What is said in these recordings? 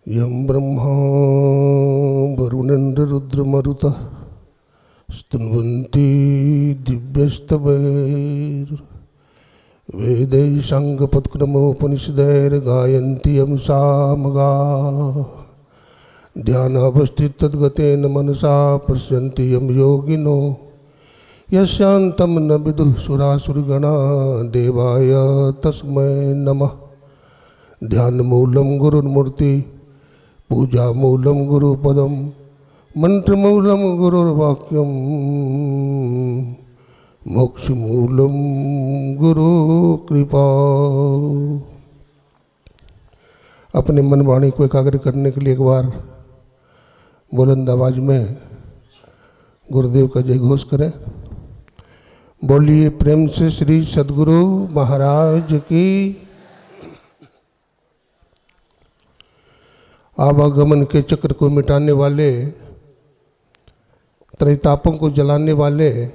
यं ब्रह्मा वरुणेन्द्ररुद्रमरुतः स्तुन्वन्ति दिव्यस्तवैर्वेदैः साङ्गपत्क्रमोपनिषदैर्गायन्ति यं सामगाः ध्यानावस्थितद्गतेन मनसा पश्यन्ति यं योगिनो यस्यान्तं न विदुः सुरासुरगणा देवाय तस्मै नमः। ध्यानमूलं गुरुर्मूर्ति पूजामूलं गुरुपदं मंत्रमूलं गुरुर्वाक्यं मोक्षमूलं गुरुकृपा। अपने मन वाणी को एकाग्र करने के लिए एक बार बुलंद आवाज में गुरुदेव का जय घोष करें। बोलिए प्रेम से श्री सद्गुरु महाराज की। आवागमन के चक्र को मिटाने वाले, त्रैतापों को जलाने वाले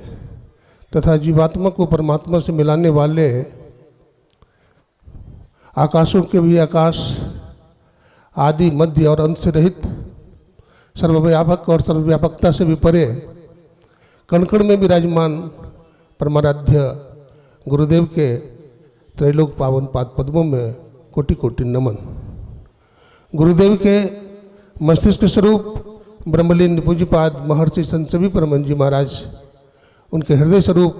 तथा जीवात्मा को परमात्मा से मिलाने वाले, आकाशों के भी आकाश, आदि मध्य और अंत से रहित, सर्वव्यापक और सर्वव्यापकता से भी परे, कण कण में विराजमान परमाराध्य गुरुदेव के त्रैलोक पावन पाद पद्मों में कोटि कोटि नमन। गुरुदेव के मस्तिष्क स्वरूप ब्रह्मलीन पूज्यपाद महर्षि संत सभी परमहंस जी महाराज, उनके हृदय स्वरूप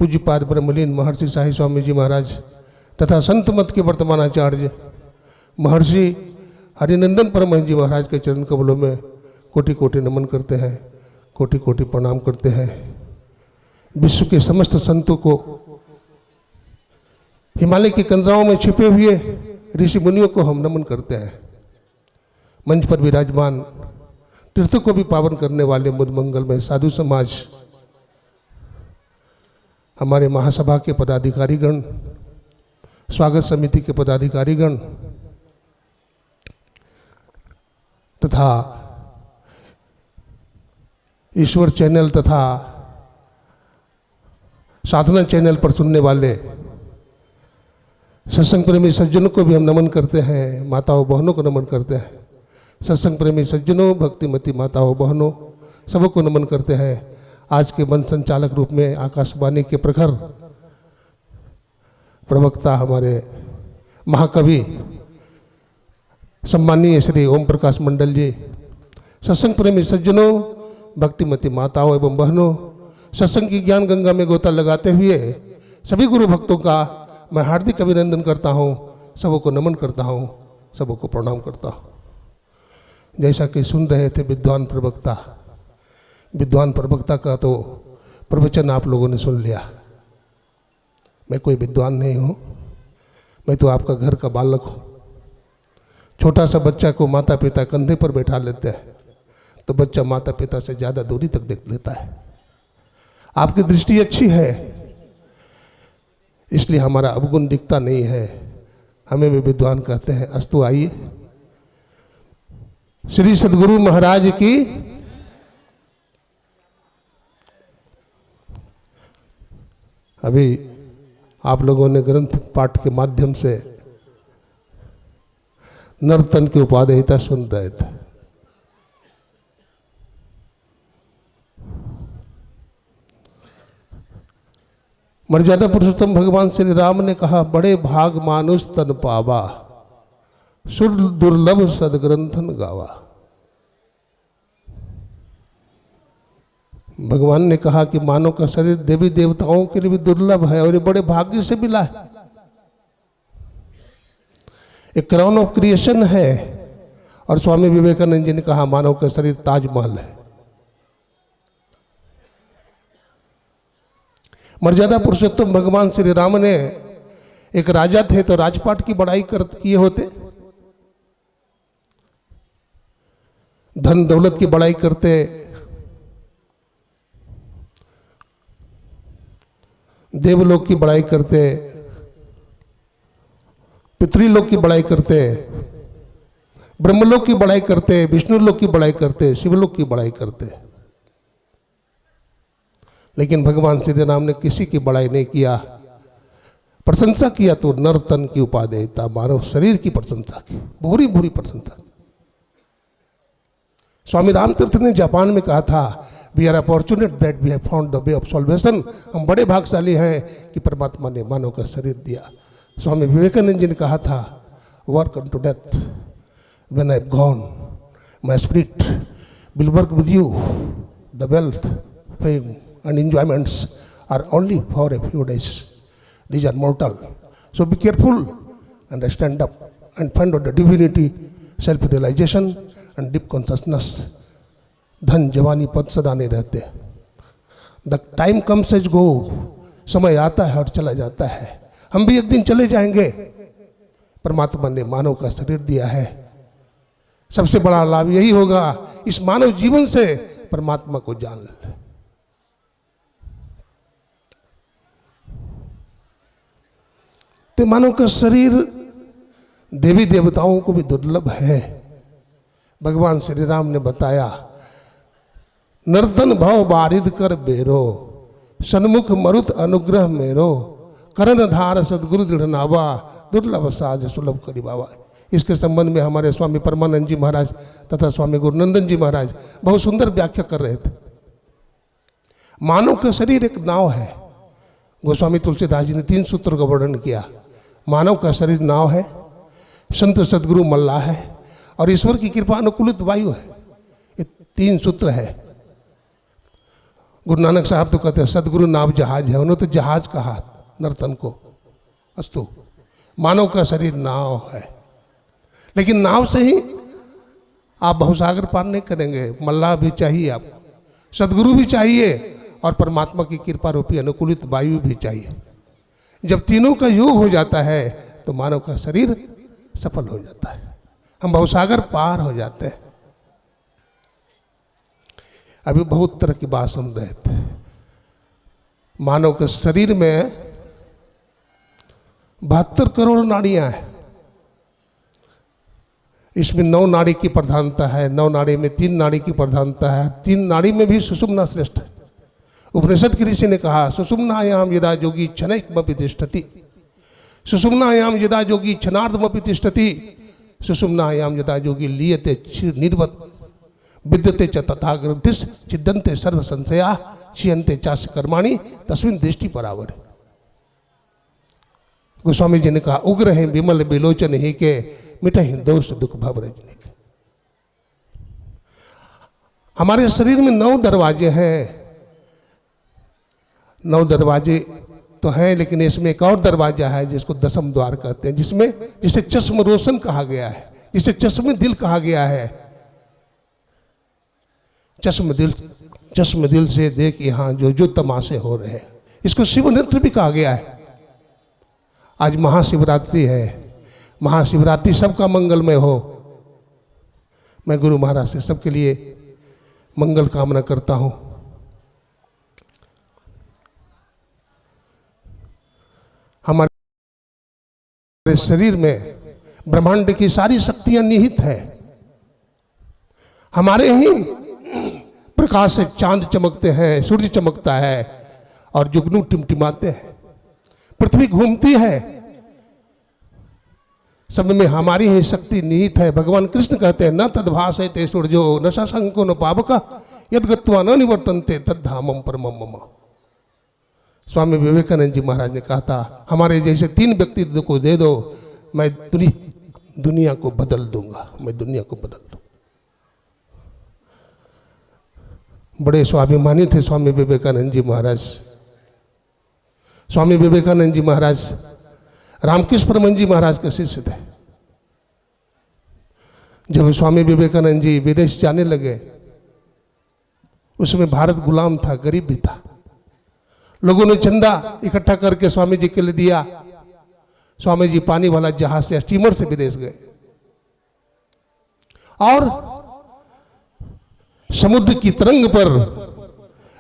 पूज्यपाद ब्रह्मलीन महर्षि साई स्वामी जी महाराज तथा संत मत के वर्तमान आचार्य महर्षि हरिनंदन परमहंस जी महाराज के चरण कमलों में कोटि कोटि नमन करते हैं, कोटि कोटि प्रणाम करते हैं। विश्व के समस्त संतों को, हिमालय की कंदराओं में छिपे हुए ऋषि मुनियों को हम नमन करते हैं। मंच पर विराजमान तीर्थ को भी पावन करने वाले मुद मंगलमय साधु समाज, हमारे महासभा के पदाधिकारीगण, स्वागत समिति के पदाधिकारीगण तथा ईश्वर चैनल तथा साधना चैनल पर सुनने वाले सत्संग प्रेमी सज्जनों को भी हम नमन करते हैं, माताओं बहनों को नमन करते हैं। सत्संग प्रेमी सज्जनों, भक्तिमती माताओं बहनों, सबको नमन करते हैं। आज के मन संचालक रूप में आकाशवाणी के प्रखर प्रवक्ता हमारे महाकवि सम्मानीय श्री ओम प्रकाश मंडल जी, सत्संग प्रेमी सज्जनों, भक्तिमती माताओं एवं बहनों, सत्संग की ज्ञान गंगा में गोता लगाते हुए सभी गुरु भक्तों का मैं हार्दिक अभिनंदन करता हूँ, सबको नमन करता हूँ, सबको प्रणाम करता हूँ। जैसा कि सुन रहे थे विद्वान प्रवक्ता का तो प्रवचन आप लोगों ने सुन लिया। मैं कोई विद्वान नहीं हूँ, मैं तो आपका घर का बालक हूँ। छोटा सा बच्चा को माता पिता कंधे पर बैठा लेते हैं तो बच्चा माता पिता से ज़्यादा दूरी तक देख लेता है। आपकी दृष्टि अच्छी है इसलिए हमारा अवगुण दिखता नहीं है, हमें भी विद्वान कहते हैं। अस्तु, आइए श्री सद्गुरु महाराज की। अभी आप लोगों ने ग्रंथ पाठ के माध्यम से नर्तन की उपादेयता सुन रहे थे। मर्यादा पुरुषोत्तम भगवान श्री राम ने कहा, बड़े भाग मानुष तन पावा, सुर दुर्लभ सदग्रंथन गावा। भगवान ने कहा कि मानव का शरीर देवी देवताओं के लिए भी दुर्लभ है और ये बड़े भाग्य से मिला है। एक क्राउन ऑफ क्रिएशन है। और स्वामी विवेकानंद जी ने कहा मानव का शरीर ताजमहल है। मर्यादा पुरुषोत्तम भगवान श्री राम ने, एक राजा थे तो राजपाट की बड़ाई किए होते, धन दौलत की बड़ाई करते, देवलोक की बड़ाई करते, पितृलोक की बड़ाई करते, ब्रह्मलोक की बड़ाई करते, विष्णुलोक की बड़ाई करते, शिवलोक की बड़ाई करते। लेकिन भगवान श्री राम ने किसी की बड़ाई नहीं किया, प्रशंसा किया तो नर तन की उपादेयता, मानव शरीर की प्रशंसा की, बुरी बुरी प्रशंसा। स्वामी रामतीर्थ ने जापान में कहा था, we are fortunate that we have found the way of salvation. हम बड़े भाग्यशाली हैं कि परमात्मा ने मानव का शरीर दिया। स्वामी विवेकानंद जी ने कहा था, work unto death, when I have gone my spirit will work with you, the wealth, fame and enjoyments are only for a few days, these are mortal, so be careful and stand up and find out the divinity, self realisation and deep consciousness. धन जवानी पद सदा नहीं रहते, the time comes as go, समय आता है और चला जाता है, हम भी एक दिन चले जाएंगे। परमात्मा ने मानव का शरीर दिया है, सबसे बड़ा लाभ यही होगा इस मानव जीवन से परमात्मा को जान ले। तो मानव का शरीर देवी देवताओं को भी दुर्लभ है। भगवान श्री राम ने बताया, नर्तन भव बारिद कर बेरो, सन्मुख मरुत अनुग्रह मेरो, करण धार सदगुरु दृढ़ नावा, दुर्लभ साज सुलभ करी बाबा। इसके संबंध में हमारे स्वामी परमानंद जी महाराज तथा स्वामी गुरुनंदन जी महाराज बहुत सुंदर व्याख्या कर रहे थे। मानव का शरीर एक नाव है। गोस्वामी तुलसीदास जी ने 3 सूत्र का वर्णन किया। मानव का शरीर नाव है, संत सदगुरु मल्लाह है और ईश्वर की कृपा अनुकूलित वायु है। ये 3 सूत्र है। गुरु नानक साहब तो कहते हैं सदगुरु नाव जहाज है, उन्होंने तो जहाज कहा नर्तन को। अस्तु, मानव का शरीर नाव है, लेकिन नाव से ही आप भवसागर पार नहीं करेंगे। मल्लाह भी चाहिए आपको, सदगुरु भी चाहिए और परमात्मा की कृपा रूपी अनुकूलित वायु भी चाहिए। जब तीनों का योग हो जाता है तो मानव का शरीर सफल हो जाता है, हम भवसागर पार हो जाते हैं। अभी बहुत तरह की बात सुन रहे थे। मानव के शरीर में 72 करोड़ नाड़ियां हैं। इसमें 9 नाड़ी की प्रधानता है, 9 नाड़ी में 3 नाड़ी की प्रधानता है। 3 नाड़ी में भी सुषुम्ना श्रेष्ठ है। उपनिषद की ऋषि ने कहा, सुषुम्नायाम यदा योगी क्षणैकमपि तिष्ठति, सुषुम्नायाम यदा योगी क्षणार्धमपि तिष्ठति, सुषुम्नायाम यदा योगी लीयते निर्वत विद्यते च तथाग्रंथिस छिद्यन्ते सर्व संशया क्षीयन्ते चास्य कर्माणि तस्मिन् दृष्टि परावर। गोस्वामी जी ने कहा, उग्र है विमल विलोचन ही के, मिटहि दोष दुख भव रजनी के। हमारे शरीर में 9 दरवाजे हैं। 9 दरवाजे तो हैं, लेकिन इसमें एक और दरवाजा है जिसको 10म द्वार कहते हैं, जिसे चश्म रोशन कहा गया है, जिसे चश्म दिल कहा गया है। चश्म दिल से देख यहाँ जो जो तमाशे हो रहे हैं। इसको शिव नेत्र भी कहा गया है। आज महाशिवरात्रि है। महाशिवरात्रि सबका मंगलमय हो। मैं गुरु महाराज से सबके लिए मंगल कामना करता हूँ। हमारे शरीर में ब्रह्मांड की सारी शक्तियां निहित है। हमारे ही प्रकाश से चांद चमकते हैं, सूर्य चमकता है और जुगनू टिमटिमाते हैं, पृथ्वी घूमती है। सब में हमारी ही शक्ति निहित है। भगवान कृष्ण कहते हैं, न तद्भासयते सूर्यो न शशंको न पावक यद्गत्वा न निवर्तन्ते तद्धामम परमम मम। स्वामी विवेकानंद जी महाराज ने कहा था, हमारे जैसे 3 व्यक्तित्व को दे दो, मैं दुनिया को बदल दूंगा, मैं दुनिया को बदल दूंगा। बड़े स्वाभिमानी थे स्वामी विवेकानंद जी महाराज। स्वामी विवेकानंद जी महाराज रामकृष्ण परमहंस जी महाराज के शिष्य थे। जब स्वामी विवेकानंद जी विदेश जाने लगे, उसमें भारत गुलाम था, गरीब भी था। लोगों ने चंदा इकट्ठा करके स्वामी जी के लिए दिया। स्वामी जी पानी वाला जहाज से, स्टीमर से विदेश गए और समुद्र की तरंग पर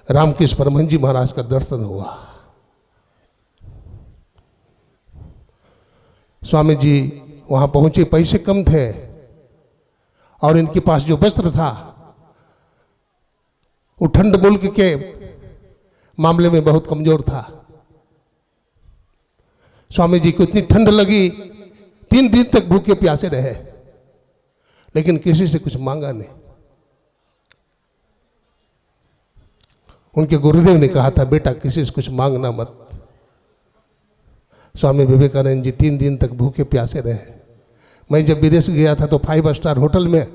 रामकृष्ण परमहंस जी महाराज का दर्शन हुआ। स्वामी जी वहां पहुंचे, पैसे कम थे और इनके पास जो वस्त्र था वो ठंड मुल्क के मामले में बहुत कमजोर था। स्वामी जी को इतनी ठंड लगी, 3 दिन तक भूखे प्यासे रहे, लेकिन किसी से कुछ मांगा नहीं। उनके गुरुदेव ने कहा था, बेटा किसी से कुछ मांगना मत। स्वामी विवेकानंद जी 3 दिन तक भूखे प्यासे रहे। मैं जब विदेश गया था तो 5 स्टार होटल में,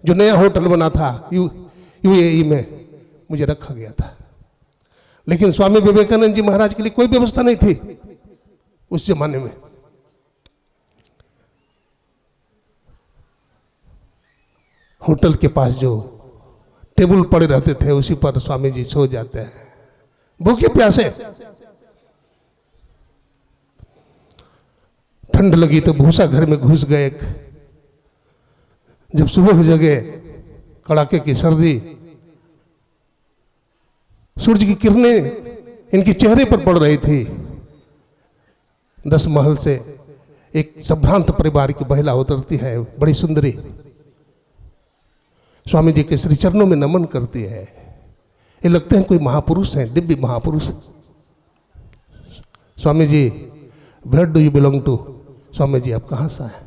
जो नया होटल बना था यूएई में, मुझे रखा गया था। लेकिन स्वामी विवेकानंद जी महाराज के लिए कोई व्यवस्था नहीं थी उस जमाने में। होटल के पास जो टेबल पड़े रहते थे उसी पर स्वामी जी सो जाते हैं, भूखे प्यासे। ठंड लगी तो भूसा घर में घुस गए। जब सुबह जगे, कड़ाके की सर्दी, सूरज की किरणें इनके चेहरे पर पड़ रही थी। 10 महल से एक संभ्रांत परिवार की महिला उतरती है, बड़ी सुंदरी, स्वामी जी के श्री चरणों में नमन करती है। ये लगते हैं कोई महापुरुष हैं, दिव्य महापुरुष। Swami ji, where do you belong to? Swami ji, आप कहाँ से आए?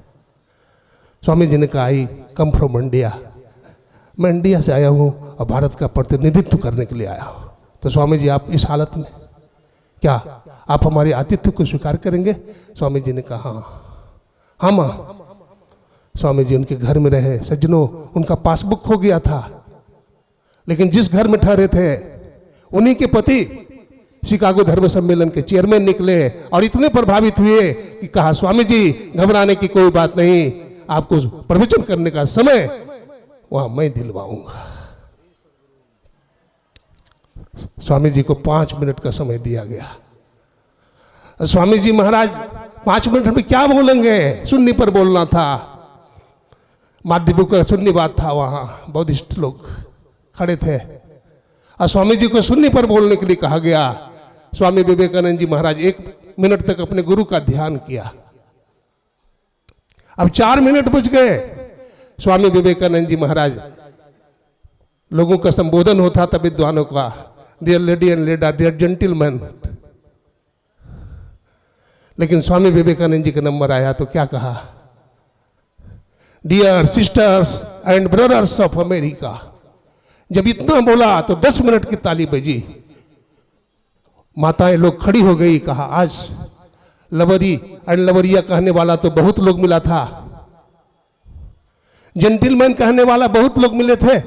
स्वामी जी ने कहा, आई कम फ्रॉम इंडिया, मैं इंडिया से आया हूँ और भारत का प्रतिनिधित्व करने के लिए आया हूँ। तो स्वामी जी, आप इस हालत में क्या आप हमारे आतिथ्य को स्वीकार करेंगे? स्वामी जी ने कहा, हाँ माँ। स्वामी जी उनके घर में रहे। सज्जनों, उनका पासबुक खो गया था, लेकिन जिस घर में ठहरे थे उन्हीं के पति शिकागो धर्म सम्मेलन के चेयरमैन निकले और इतने प्रभावित हुए कि कहा, स्वामी जी घबराने की कोई बात नहीं, आपको प्रवचन करने का समय वहां मैं दिलवाऊंगा। स्वामी जी को 5 मिनट का समय दिया गया। स्वामी जी महाराज 5 मिनट में क्या बोलेंगे? सुन्नी पर बोलना था, माध्यमिक का सुन्नी बात था, वहां बौद्धिस्ट लोग खड़े थे और स्वामी जी को सुन्नी पर बोलने के लिए कहा गया। स्वामी विवेकानंद जी महाराज 1 मिनट तक अपने गुरु का ध्यान किया। अब 4 मिनट बच गए। स्वामी विवेकानंद जी महाराज, लोगों का संबोधन होता था विद्वानों का, dear lady and lady, dear gentleman. लेकिन स्वामी विवेकानंद जी का नंबर आया तो क्या कहा? Dear sisters and brothers of America. जब इतना बोला तो 10 मिनट की ताली बजी। माताएं लोग खड़ी हो गई। कहा, आज लवरी एंड लवरिया कहने वाला तो बहुत लोग मिला था, जेंटलमैन कहने वाला बहुत लोग मिले थे,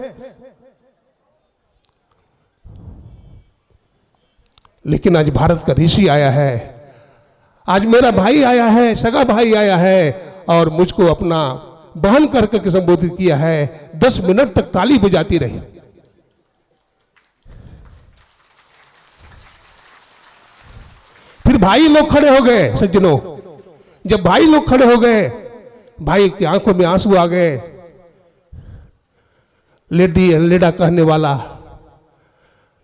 लेकिन आज भारत का ऋषि आया है, आज मेरा भाई आया है, सगा भाई आया है और मुझको अपना बहन करके संबोधित किया है। 10 मिनट तक ताली बजाती रही। फिर भाई लोग खड़े हो गए। सज्जनों, जब भाई लोग खड़े हो गए, भाई की आंखों में आंसू आ गए। लेडी एंड लेडा कहने वाला,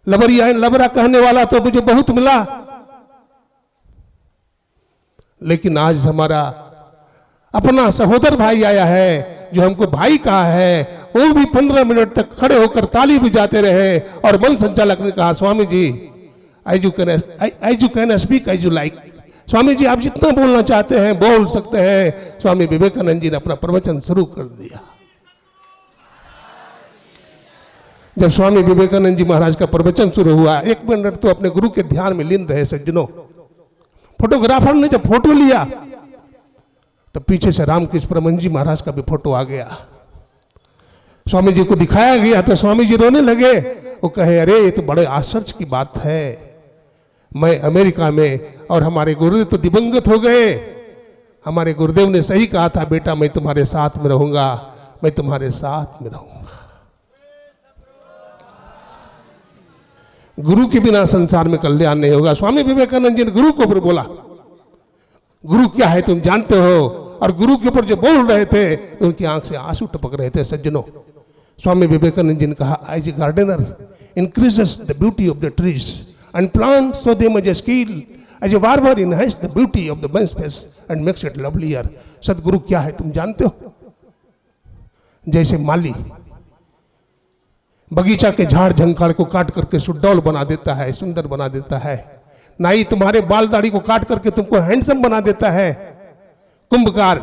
लबरिया एंड लबरा कहने वाला तो मुझे बहुत मिला, लेकिन आज हमारा अपना सहोदर भाई आया है जो हमको भाई कहा है, वो भी 15 मिनट तक खड़े होकर ताली बजाते रहे। और मन संचालक ने कहा, Swami ji as you can speak as you like. Swami ji, आप जितना बोलना चाहते हैं बोल सकते हैं। स्वामी विवेकानंद जी ने अपना प्रवचन शुरू कर दिया। जब स्वामी विवेकानंद जी महाराज का प्रवचन शुरू हुआ, 1 मिनट तो अपने गुरु के ध्यान में लीन रहे। सज्जनों, फोटोग्राफर ने जब फोटो लिया तो पीछे से रामकृष्ण परमहंस जी महाराज का भी फोटो आ गया। स्वामी जी को दिखाया गया तो स्वामी जी रोने लगे। वो कहे, अरे ये तो बड़े आश्चर्य की बात है, मैं अमेरिका में और हमारे गुरुदेव तो दिवंगत हो गए। हमारे गुरुदेव ने सही कहा था, बेटा मैं तुम्हारे साथ में रहूंगा, मैं तुम्हारे साथ में रहूंगा। गुरु के बिना संसार में कल्याण नहीं होगा। स्वामी विवेकानंद जी ने गुरु को ऊपर बोला, गुरु क्या है तुम जानते हो? और गुरु के ऊपर जो बोल रहे थे उनकी आंख से आंसू टपक रहे थे। सज्जनों, स्वामी विवेकानंद जी ने कहा, as a gardener increases the beauty of the trees and plant so they must skill, as a farmer enhance the beauty of the bunch face and makes it lovelier. Sadhguru क्या है तुम जानते हो? जैसे माली बगीचा के झाड़ झंखाड़ को काट करके सुडौल बना देता है, सुंदर बना देता है। नाई तुम्हारे बाल दाढ़ी को काट करके तुमको हैंडसम बना देता है। कुंभकार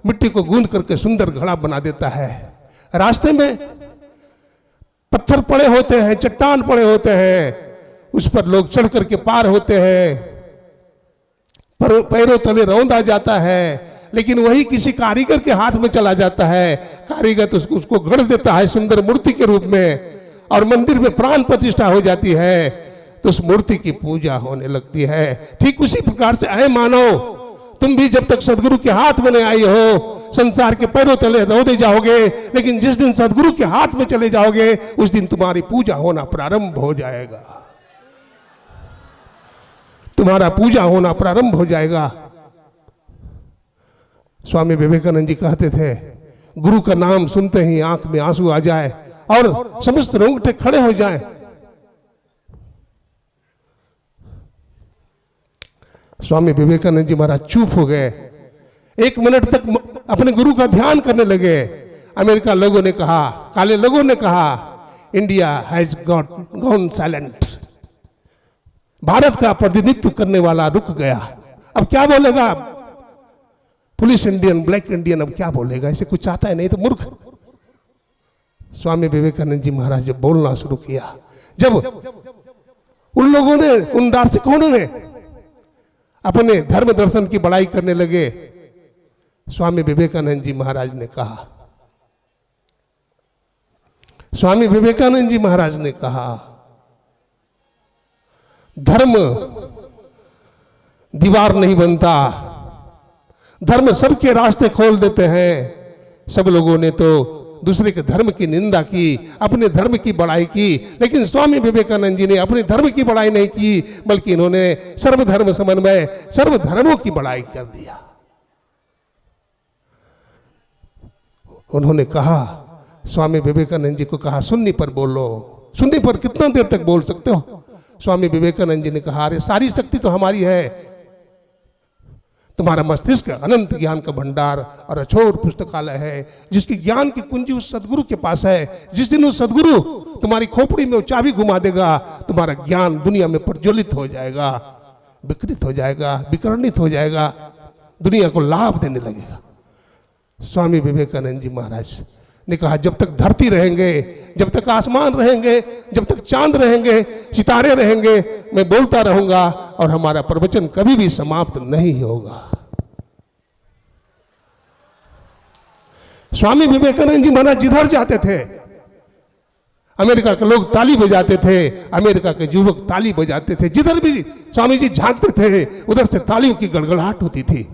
मिट्टी को गूंद करके सुंदर घड़ा बना देता है। रास्ते में पत्थर पड़े होते हैं, चट्टान पड़े होते हैं, उस पर लोग चढ़ करके पार होते हैं, पर पैरों तले रौंदा जाता है, लेकिन वही किसी कारीगर के हाथ में चला जाता है। कारीगर तो उसको गढ़ देता है सुंदर मूर्ति के रूप में, और मंदिर में प्राण प्रतिष्ठा हो जाती है, तो उस मूर्ति की पूजा होने लगती है। ठीक उसी प्रकार से ऐ मानव, तुम भी जब तक सदगुरु के हाथ में नहीं आई हो, संसार के पैरों तले रौंदे जाओगे, लेकिन जिस दिन सदगुरु के हाथ में चले जाओगे, उस दिन तुम्हारी पूजा होना प्रारंभ हो जाएगा, तुम्हारा पूजा होना प्रारंभ हो जाएगा। स्वामी विवेकानंद जी कहते थे, गुरु का नाम सुनते ही आंख में आंसू आ जाए और समस्त रोंगटे खड़े हो जाएं। स्वामी विवेकानंद जी महाराज चुप हो गए, 1 मिनट तक अपने गुरु का ध्यान करने लगे। अमेरिका लोगों ने कहा, काले लोगों ने कहा, India has gone silent, Bharat का प्रतिनिधित्व करने वाला रुक गया, अब क्या बोलेगा पुलिस इंडियन, ब्लैक इंडियन, अब क्या बोलेगा, इसे कुछ आता है नहीं तो मूर्ख। स्वामी विवेकानंद जी महाराज जब बोलना शुरू किया, जब उन लोगों ने, उन दार्शनिकों ने अपने धर्म दर्शन की बड़ाई करने लगे, स्वामी विवेकानंद जी महाराज ने कहा, स्वामी विवेकानंद जी महाराज ने कहा, धर्म दीवार नहीं बनता, धर्म सबके रास्ते खोल देते हैं। सब लोगों ने तो दूसरे के धर्म की निंदा की, अपने धर्म की बड़ाई की, लेकिन स्वामी विवेकानंद जी ने अपने धर्म की बड़ाई नहीं की, बल्कि इन्होंने सर्वधर्म समन्वय, सर्वधर्मों की बड़ाई कर दिया। उन्होंने कहा, स्वामी विवेकानंद जी को कहा, सुन्नी पर बोलो। सुन्नी पर कितना देर तक बोल सकते हो? स्वामी विवेकानंद जी ने कहा, अरे सारी शक्ति तो हमारी है, तुम्हारा मस्तिष्क अनंत ज्ञान का भंडार और अछोर पुस्तकालय है, जिसकी ज्ञान की कुंजी उस सदगुरु के पास है। जिस दिन उस सदगुरु तुम्हारी खोपड़ी में चाबी घुमा देगा, तुम्हारा ज्ञान दुनिया में प्रज्वलित हो जाएगा, विकृत हो जाएगा, विकर्णित हो जाएगा, दुनिया को लाभ देने लगेगा। स्वामी विवेकानंद जी महाराज ने कहा, जब तक धरती रहेंगे, जब तक आसमान रहेंगे, जब तक चांद रहेंगे, सितारे रहेंगे, मैं बोलता रहूंगा और हमारा प्रवचन कभी भी समाप्त नहीं होगा। स्वामी विवेकानंद जी महाराज जिधर जाते थे, अमेरिका के लोग ताली बजाते थे, अमेरिका के युवक ताली बजाते थे, जिधर भी स्वामी जी झांकते थे उधर से तालियों की गड़गड़ाहट होती थी।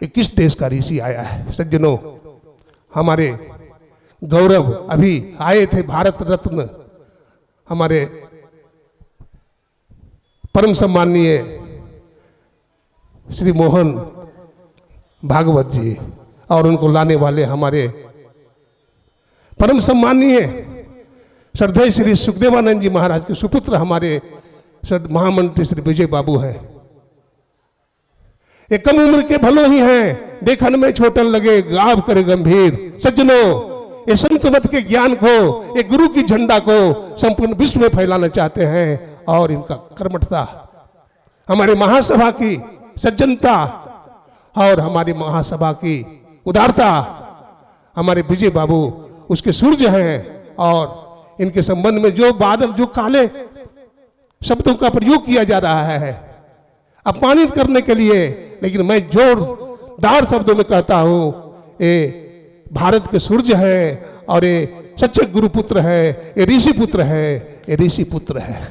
ये किस देश का ऋषि आया है सज्जनों? हमारे गौरव अभी आए थे, भारत रत्न हमारे परम सम्माननीय श्री मोहन भागवत जी, और उनको लाने वाले हमारे परम सम्माननीय श्रद्धेय श्री सुखदेवानंद जी महाराज के सुपुत्र हमारे महामंत्री श्री विजय बाबू हैं। ये कम उम्र के भलो ही हैं, देखन में छोटन लगे, गाव करे गंभीर। सज्जनों, ये संत मत के ज्ञान को, ये गुरु की झंडा को संपूर्ण विश्व में फैलाना चाहते हैं, और इनका कर्मठता, हमारे महासभा की सज्जनता और हमारी महासभा की उदारता, हमारे विजय बाबू उसके सूर्य हैं। और इनके संबंध में जो बादल, जो काले शब्दों का प्रयोग किया जा रहा है अपमानित करने के लिए, लेकिन मैं जोरदार शब्दों में कहता हूं, ये भारत के सूर्य है और ये सच्चे गुरुपुत्र है, ये ऋषि पुत्र है, ये ऋषि पुत्र है।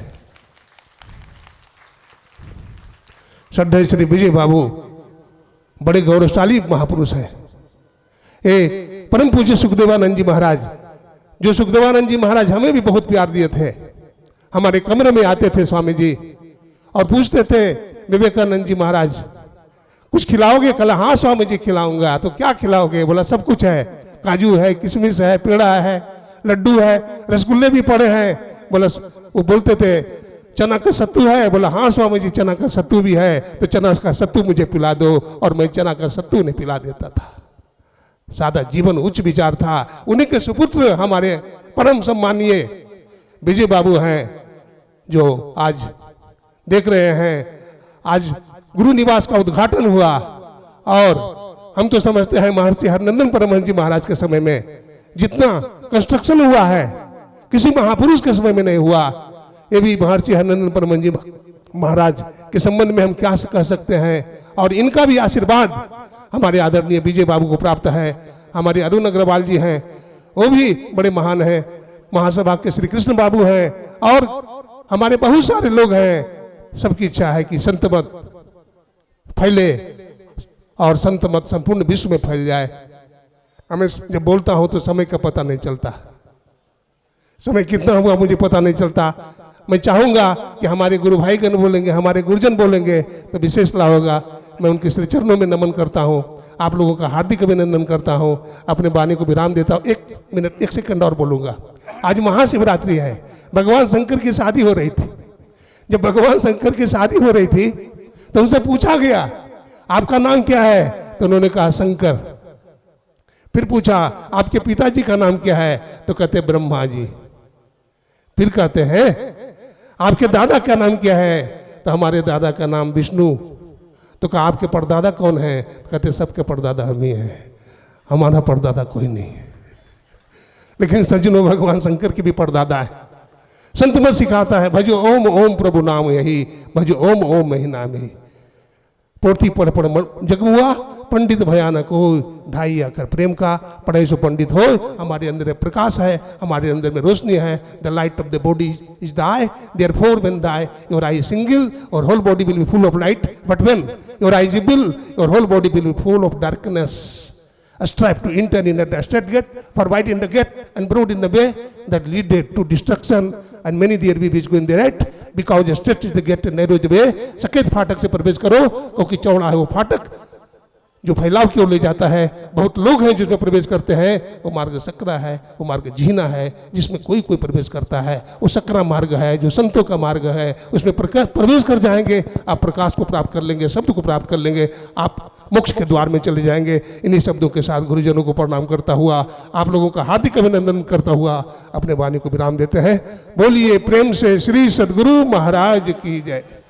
श्रद्धेय श्री विजय बाबू बड़े गौरवशाली महापुरुष हैं। ये परम पूज्य सुखदेवानंद जी महाराज, जो सुखदेवानंद जी महाराज हमें भी बहुत प्यार दिए थे, हमारे कमरे में आते थे स्वामी जी और पूछते थे, विवेकानंद जी महाराज कुछ खिलाओगे? कल हाँ स्वामी जी खिलाऊंगा। तो क्या खिलाओगे? बोला सब कुछ है, काजू है, किशमिश है, पेड़ा है, लड्डू है, रसगुल्ले भी पड़े हैं। बोला, वो बोलते थे चना का सत्तू है? बोला हाँ स्वामी जी चना का सत्तू भी है, तो चना का सत्तू मुझे पिला दो, और मैं चना का सत्तू उन्हें पिला देता था। सादा जीवन, उच्च विचार था। उन्हीं के सुपुत्र हमारे परम सम्मानीय विजय बाबू हैं, जो आज देख रहे हैं, आज गुरु निवास का उद्घाटन हुआ, और हम तो समझते हैं महर्षि हरनंदन परमहंस जी महाराज के समय में जितना कंस्ट्रक्शन हुआ है, किसी महापुरुष के समय में नहीं हुआ। ये भी महर्षि हरिनंदन परम जी महाराज के संबंध में हम क्या कह सकते हैं। और इनका भी आशीर्वाद हमारे आदरणीय विजय बाबू को प्राप्त है। हमारे अरुण अग्रवाल जी हैं, वो भी बड़े महान हैं। महासभा के श्री कृष्ण बाबू हैं और हमारे बहुत सारे लोग हैं। सबकी इच्छा है कि संत मत फैले और संत मत संपूर्ण विश्व में फैल जाए। हमें जब बोलता हूं तो समय का पता नहीं चलता, समय कितना हुआ मुझे पता नहीं चलता। मैं चाहूंगा कि हमारे गुरु भाईगण बोलेंगे, हमारे गुरुजन बोलेंगे तो विशेष लाभ होगा। मैं उनके श्री चरणों में नमन करता हूं, आप लोगों का हार्दिक अभिनंदन करता हूं, अपने वाणी को विराम देता हूं। 1 मिनट 1 सेकंड और बोलूंगा। आज महाशिवरात्रि है, भगवान शंकर की शादी हो रही थी। जब भगवान शंकर की शादी हो रही थी तो उनसे पूछा गया आपका नाम क्या है, तो उन्होंने कहा शंकर। फिर पूछा आपके पिताजी का नाम क्या है, तो कहते ब्रह्मा जी। फिर कहते हैं आपके दादा का नाम क्या है, तो हमारे दादा का नाम विष्णु। तो कहा आपके परदादा कौन है, कहते सबके परदादा हम ही हैं, हमारा परदादा कोई नहीं है। लेकिन सज्जनों भगवान शंकर की भी परदादा है। संत मत सिखाता है भजो ओम ओम प्रभु नाम यही, भजो ओम ओम मही नाम यही। पोथी पढ़ पढ़ जग हुआ पंडित भयानक हो, ढाई आकर प्रेम का पढ़ाई सो पंडित हो। हमारे अंदर प्रकाश है, हमारे अंदर में रोशनी है। The light of the body is the eye, therefore when the eye your eye single और whole body will be full of light, but when your eye is evil your whole body will be full of darkness. Strive to enter in the straight gate, for wide in the gate and broad in the way that leadeth to destruction, and many there be which go in the right, because straight is the gate and narrow is the way। सकेत फाटक से प्रवेश करो, क्योंकि चौड़ा है वो फाटक जो फैलाव की ओर ले जाता है। बहुत लोग हैं जिसमें प्रवेश करते हैं, वो मार्ग सकरा है, वो मार्ग झीना है। जिसमें कोई कोई प्रवेश करता है वो सकरा मार्ग है, जो संतों का मार्ग है। उसमें प्रवेश कर जाएंगे, आप प्रकाश को प्राप्त कर लेंगे, शब्द को प्राप्त कर लेंगे, आप मोक्ष के द्वार में चले जाएंगे। इन्हीं शब्दों के साथ गुरुजनों को प्रणाम करता हुआ, आप लोगों का हार्दिक अभिनंदन करता हुआ अपने वाणी को विराम देते हैं। बोलिए प्रेम से श्री सद्गुरु महाराज की जय।